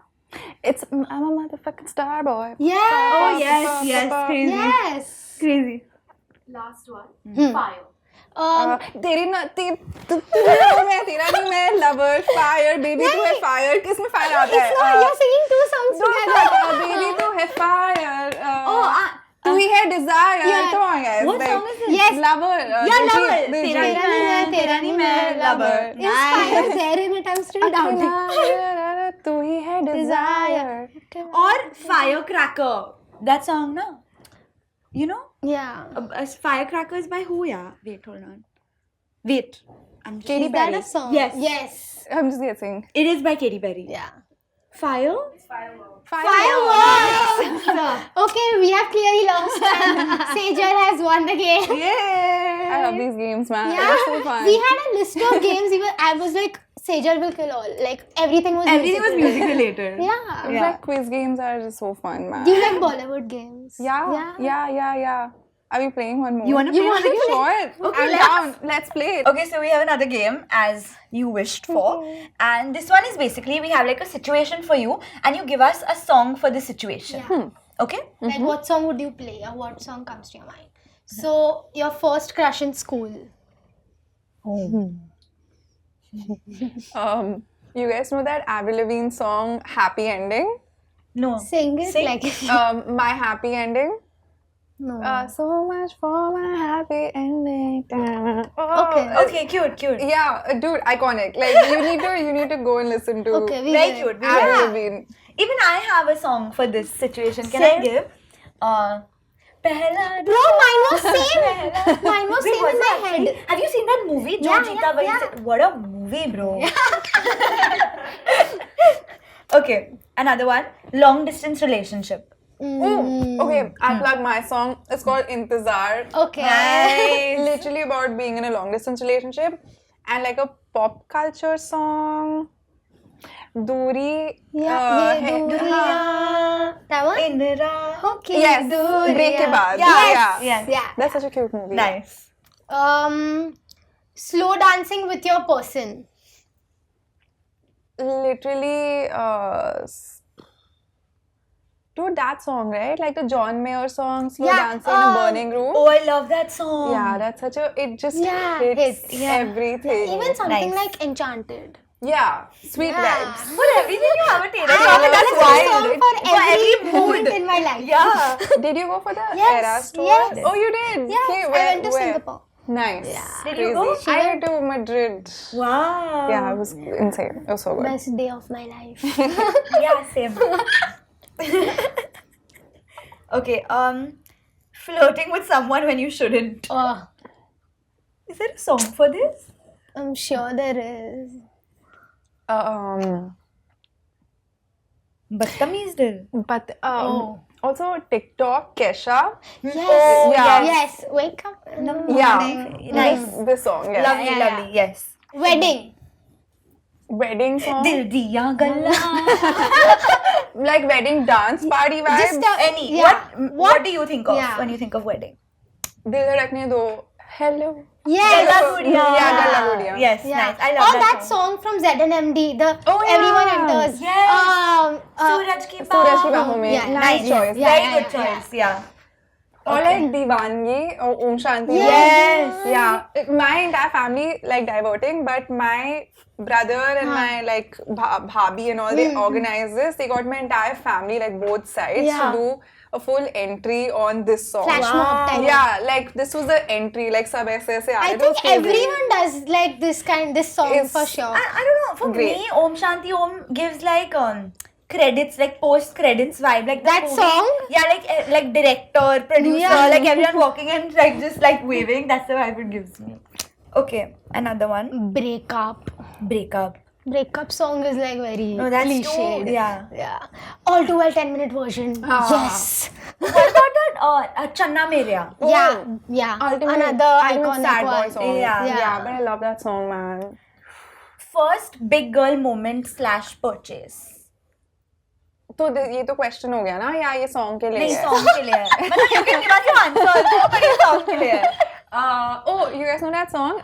I'm a motherfucking star boy. Yes. Oh, yes. Crazy. Yes. Crazy. Last one. Fire. तेरी ना तेरा नहीं मैं lover fire baby तू है fire किसमें fire आता है? It's not. You're singing two songs together. baby तू है fire. Oh, तू ही है desire. Yeah. Come on guys. What song is it? Yes. Lover. Yeah, Lover. Diljit. तेरा नहीं मैं Lover. Is fire there in it? I'm still doubting. तू ही है desire. Or Firecracker. That song, no? You know? Yeah. Firecracker is by who, yeah? Wait, hold on. Wait. I'm just... Katy Is that Perry. a song? Yes. Yes. I'm just guessing. It is by Katy Perry. Yeah. Fire? Fireworks! Okay, we have clearly lost. And Sejal has won the game. Yeah. I love these games, man. Yeah. It's so fun. We had a list of games. I was like, Sejal will kill all. Like, everything was Everything was musical. music related. Yeah. Yeah. Like quiz games are just so fun, man. Do you like Bollywood games? Yeah. Are we playing one more? You wanna play one again? Sure. Okay, I'm let's. down. Let's play it. Okay, so we have another game as you wished for. And this one is basically we have like a situation for you and you give us a song for the situation. Yeah. Okay? Like, what song would you play or what song comes to your mind? So, your first crush in school. You guys know that Avril Lavigne song Happy Ending? No. Sing it Sing. like My Happy Ending. no. So much for my happy ending. Okay. Okay, cute. Yeah, dude, iconic. Like you need to go and listen to Okay, we Very will. cute. Avril Yeah. Lavigne. Even I have a song for this situation. Can Sing. I give? Pehla Bro, mine was same. Mine was Wait, same what's in my that? head. Have you seen that movie, Jo Yeah, Jeeta yeah, Wahi yeah. Se- What a movie, bro. Okay, another one. Long distance relationship. Ooh, okay, I'll plug my song. It's called Intezar. Okay. Nice. Literally about being in a long distance relationship and like a pop culture song. Duri. Yeah, है- ये दूरियां. हाँ. That one? In राहों Okay. Yes, दूरियां. break के बाद. Yes. Yeah. That's such a cute movie. Nice. Slow dancing with your person. Literally, dude, that song, right? Like the John Mayer song, Slow Yeah, Dancing in a Burning Room. Oh, I love that song. Yeah, that's such a, it just Yeah, hits hits. Yeah. everything. Even something Nice. like Enchanted. Yeah, sweet Yeah. vibes. For everything you have a Taylor I song, have and that that's is a wild. song for every moment mood. in my life. Yeah. Did you go for the Yes, Eras tour? yes. Oh, you did? Yes, Okay, I where, went to where? Singapore. Nice. Did you Crazy. go? I went to Madrid. Wow. Yeah, it was insane. It was so good. Best day of my life. Yeah, same. Okay. Flirting with someone when you shouldn't. Oh, Is there a song for this? I'm sure there is. Badtameez Dil. But also TikTok, Kesha. Yes. yeah. Yes. Wake up. Yeah. Nice. This song, yeah. Lovely, yeah, lovely. Yes. Wedding. Wedding song. Dil diya galla. Like wedding dance party vibes. Just Any. yeah. What do you think of Yeah. when you think of wedding? Dil Dhadakne Do. Hello. Yes. Galla Gudiya. Yeah, Galla Gudiya. Yes, Yeah. nice. I love Or that song from ZNMD. The Oh, yeah. everyone enters. Yes. Suraj ki Suraj ki Baahon. Baahon mein. Yeah. Nice choice. Yeah, Very yeah, good yeah. choice. Yeah. Or Okay. like Diwangi or Om Shanti. Yes. Yeah. My entire family like diverting, but my brother and my like bhabi and all, they organize this. They got my entire family, like both sides, Yeah. to do a full entry on this song. Flash mob type. Yeah, like this was the entry, like sab aise aise aa I rahe थे, think उसके लिए. everyone does like this song It's- for sure. I don't know. For Great. me, Om Shanti Om gives like credits, like post credits vibe, like the That movie. song? Yeah, like director, producer, Yeah. like everyone walking and like just like waving. That's the vibe it gives me. Okay, another one. Breakup. Breakup. Breakup song is like very No, that's cliched. too. Yeah. Yeah. All too well 10-minute version. Yes. What about that? Channa Meria. Yeah. Yeah. Ultimate- Another ultimate iconic sad boy one. song. Yeah. Yeah, but I love that song, man. First big girl moment / purchase. तो ये तो question हो गया ना या ये song के लिए नहीं है? song के लिए है. मतलब you can give us your answer also, but ये song के लिए है. Oh, you guys know that song?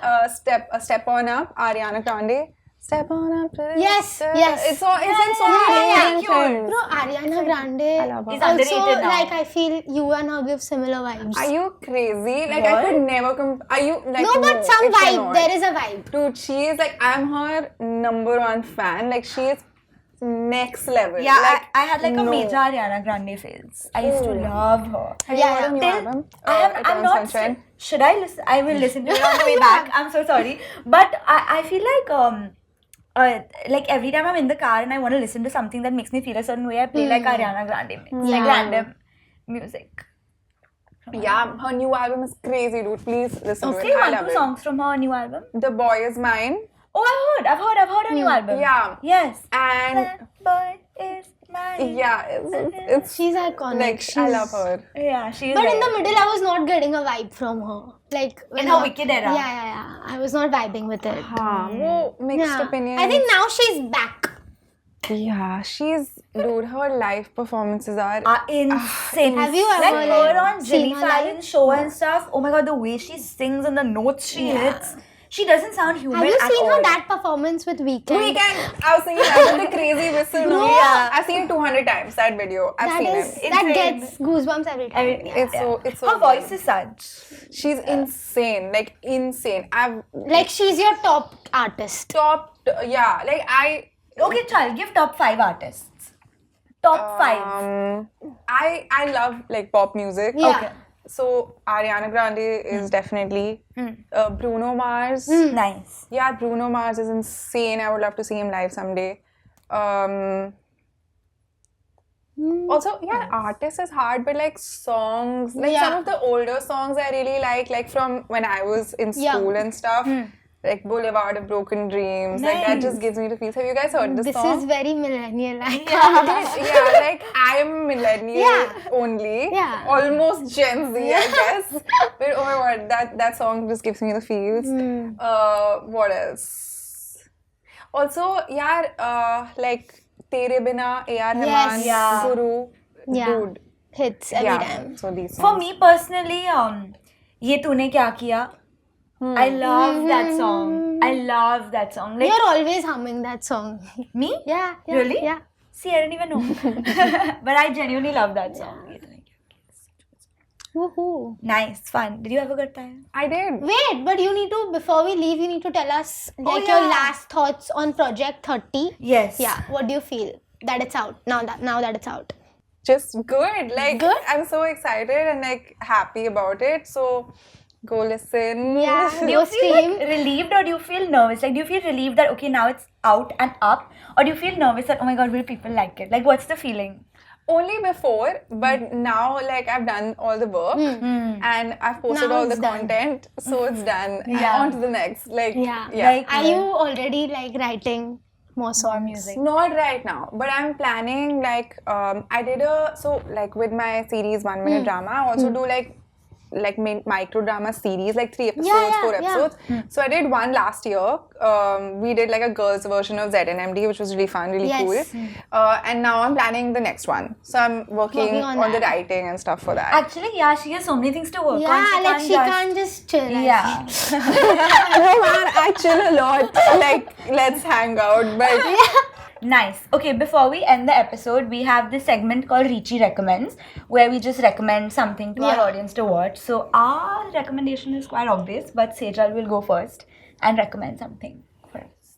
Step On Up, Ariana Grande. Step on up. To the Yes, left. yes. It's in so Yeah, many yeah, different cute. things. Bro, Ariana Grande love her. Is also underrated now. like I feel you and her give similar vibes. Are you crazy? Like What? I could never Are you like no, but some it vibe. cannot. There is a vibe. Dude, she is like I'm her #1 fan. Like she is next level. Yeah, like, I had like a no. major Ariana Grande phase. I used to Oh. love her. Have you Yeah, heard her new Till album? I'm Eternal not. Sunshine? Should I listen? I will listen to it on the way back. I'm so sorry, but I feel like every time I'm in the car and I want to listen to something that makes me feel a certain way, I play like Ariana Grande mix, like Yeah. random music. Yeah, her new album is crazy, dude. Please listen to Say it. I one, love two it. songs from her new album. The Boy Is Mine. Oh, I've heard her new album. Yeah. Yes. And That boy is mine. yeah, it's She's iconic. like I She's- love her. Yeah, she is. But in very the good. middle, I was not getting a vibe from her. Like when In her Wicked era. Yeah. I was not vibing with it. Wo mixed Yeah. opinions. I think now she's back. Yeah, dude, her live performances are Insane. Have you like ever, her like, on seen Jimmy her Fallon's live? show and stuff? Oh my god, the way she sings and the notes she hits. She doesn't sound human Have you at seen all. her that performance with Weekend? Weekend. I was singing that with the crazy whistle. No. Yeah, I've seen it 200 times. That video. I've That seen is it. that Insane. gets goosebumps every time. I mean, It's so her good. voice is such. She's insane, like insane. I've Like she's your top artist. stopped. Yeah, like I. Okay, Chal, give top 5 artists. Top 5. I love like pop music. Yeah. Okay. So Ariana Grande is definitely Bruno Mars. Nice. Yeah, Bruno Mars is insane. I would love to see him live someday. Also, yeah, artist is hard, but like songs, like Yeah. some of the older songs I really like from when I was in Yeah. school and stuff. Like Boulevard of Broken Dreams. Like that just Nice. gives me the feels. Have you guys heard this This song? is very millennial. I Yeah, can't. yeah, like I'm millennial Yeah. only. Yeah. Almost Gen Z, I guess. But oh my god, that song just gives me the feels. What else? Also, yeah, like Tere Bina, A.R. Rahman, Yeah. Guru, Yeah. dude. Hits every Yeah, time. so these For songs. me personally, Ye Tune Kya Kiya. I love that song. I love that song. Like You're always humming that song. me? Yeah. Really? Yeah. See, I didn't even know. But I genuinely love that song. Ye Tune Kya Kiya. Woohoo. Nice, fun. Did you have a good time? I did. Wait, but you need to, before we leave, you need to tell us like yeah. your last thoughts on Project 30. Yes. Yeah. What do you feel that it's out now that it's out? Just good. Like Good? I'm so excited and like happy about it. So Go listen. Yeah. Do you Go feel stream. like relieved or do you feel nervous? Like, do you feel relieved that okay, now it's out and up, or do you feel nervous that oh my god, will people like it? Like, what's the feeling? Only before, but now like I've done all the work and I've posted Now all the it's done. content, so it's done. Yeah. On to the next. Like, Yeah. Like, Are you already like writing more songs? music? Not right now, but I'm planning like I did like with my series 1 Minute Drama, I also do like micro drama series, like 3 episodes, Yeah, 4 yeah. episodes. So I did one last year. We did like a girls version of ZNMD, which was really fun, really Yes. cool. And now I'm planning the next one. So I'm working on on the that. writing and stuff for that. Actually, yeah, she has so many things to work on. Yeah, like she can't just chill. I Yeah. No man, I chill a lot. Like, let's hang out. But Nice. Okay, before we end the episode, we have this segment called Richi Recommends, where we just recommend something to our Yeah. audience to watch. So our recommendation is quite obvious, but Sejal will go first and recommend something for us.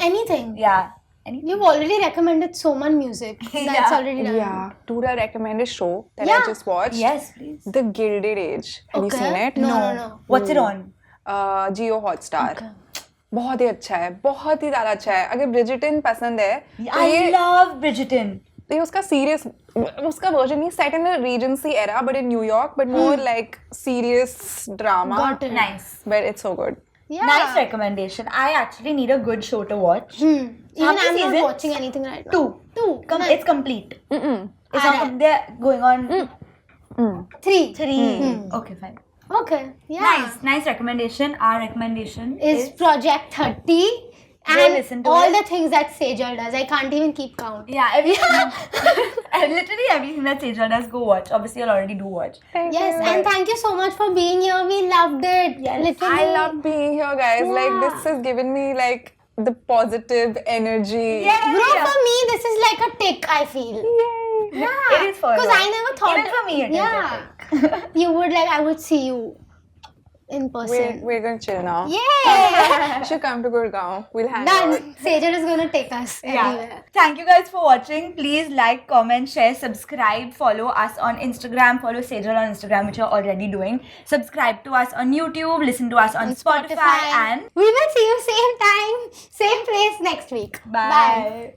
Anything. Yeah. Anything? You've already recommended so much music. That's Yeah. already done. yeah, dude, I recommend a show that I Yeah. just watched. Yes, please. The Gilded Age. Have you Okay. seen it? No. What's it on? Jio Hotstar. बहुत ही अच्छा है, बहुत ही ज़्यादा अच्छा है. अगर ब्रिजिटन पसंद है, तो I ये love Bridgerton. ये उसका serious, उसका version नहीं, set in a Regency era, but in New York, but more like serious drama. Got it. Nice. But it's so good. Yeah. Nice recommendation. I actually need a good show to watch. Even How many I'm not seasons? watching anything right now. Two. Nice. It's complete. It's not, they're going on 3. 3. Okay, fine. Okay. Yeah. Nice recommendation. Our recommendation Is is Project 30 Go and listen to all it. the things that Sejal does. I can't even keep count. yeah, everything. Literally everything that Sejal does, go watch. Obviously, you'll already do watch. Yes, and thank you so much for being here. We loved it. Yes. Literally. I love being here, guys. Like, this has given me like the positive energy. Bro, for me, this is like a tick, I feel. Yeah. It is for Because you. I never thought. Even for me, it is Yeah. You would like, I would see you in person. We're gonna chill now. Yeah. You should come to Gurgaon. We'll hang Done. out. Sejal is gonna take us everywhere. Thank you guys for watching. Please like, comment, share, subscribe. Follow us on Instagram. Follow Sejal on Instagram, which you're already doing. Subscribe to us on YouTube. Listen to us on Spotify. And we will see you same time, same place next week. bye.